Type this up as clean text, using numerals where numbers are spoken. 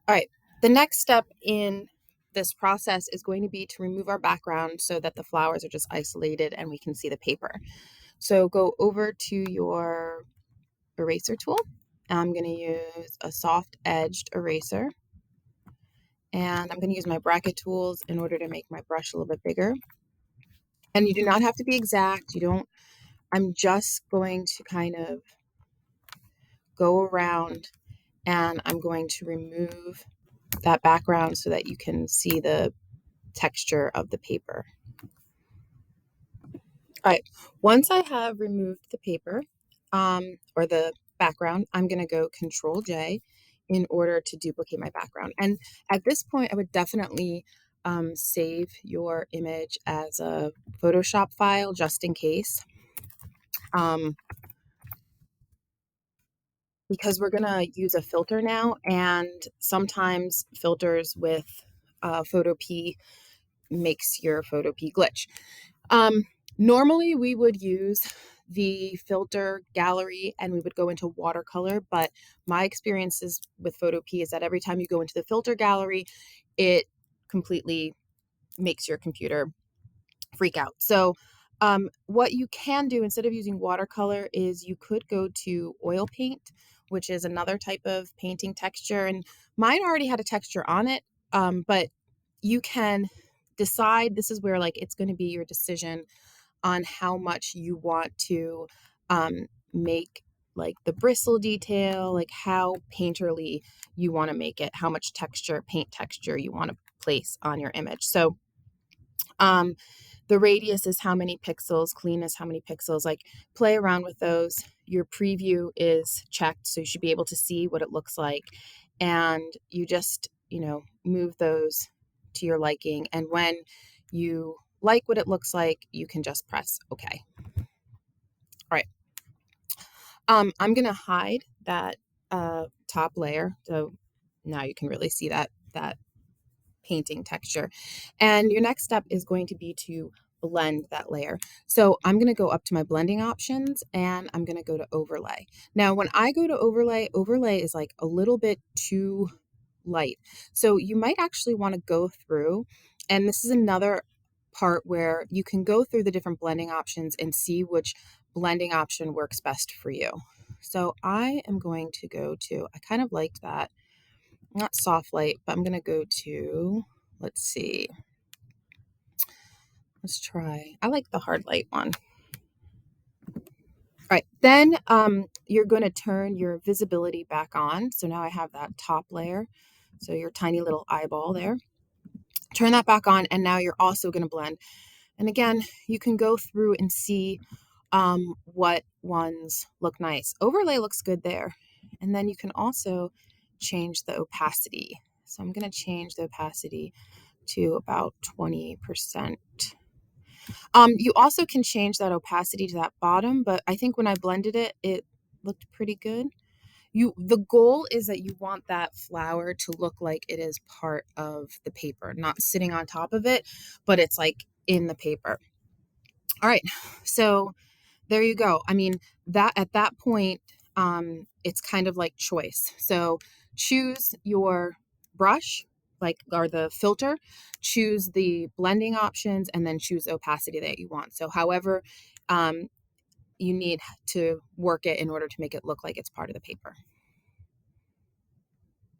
All right. The next step in this process is going to be to remove our background so that the flowers are just isolated and we can see the paper. So go over to your eraser tool. I'm going to use a soft edged eraser, and I'm going to use my bracket tools in order to make my brush a little bit bigger. And you do not have to be exact. I'm just going to kind of go around, and I'm going to remove that background so that you can see the texture of the paper. All right, once I have removed the paper or the background, I'm going to go Control J in order to duplicate my background. And at this point, I would definitely save your image as a Photoshop file just in case. Um, because we're going to use a filter now, and sometimes filters with Photopea makes your Photopea glitch. Um, Normally, we would use the filter gallery and we would go into watercolor, but my experiences with Photopea is that every time you go into the filter gallery, it completely makes your computer freak out. So, what you can do instead of using watercolor is you could go to oil paint, which is another type of painting texture. And mine already had a texture on it, but you can decide. This is where like it's going to be your decision on how much you want to make like the bristle detail, like how painterly you want to make it, how much texture, paint texture you want to place on your image. So um, the radius is how many pixels, clean is how many pixels, like play around with those. Your preview is checked, so you should be able to see what it looks like. And you just, move those to your liking. And when you like what it looks like, you can just press OK. All right. I'm going to hide that top layer. So now you can really see that painting texture. And your next step is going to be to blend that layer. So I'm going to go up to my blending options and I'm going to go to overlay. Now, when I go to overlay is like a little bit too light. So you might actually want to go through, and this is another part where you can go through the different blending options and see which blending option works best for you. So I am going to go to, I kind of liked that, not soft light, but I'm going to go to, let's see, let's try, I like the hard light one. All right, then you're going to turn your visibility back on. So now I have that top layer. So your tiny little eyeball there. Turn that back on, and now you're also going to blend. And again, you can go through and see what ones look nice. Overlay looks good there. And then you can also change the opacity. So I'm going to change the opacity to about 20%. You also can change that opacity to that bottom, but I think when I blended it, it looked pretty good. The goal is that you want that flower to look like it is part of the paper, not sitting on top of it, but it's like in the paper. All right, so there you go. I mean, that at that point, it's kind of like choice. So choose your brush, like, or the filter, choose the blending options, and then choose the opacity that you want. So however, um, you need to work it in order to make it look like it's part of the paper.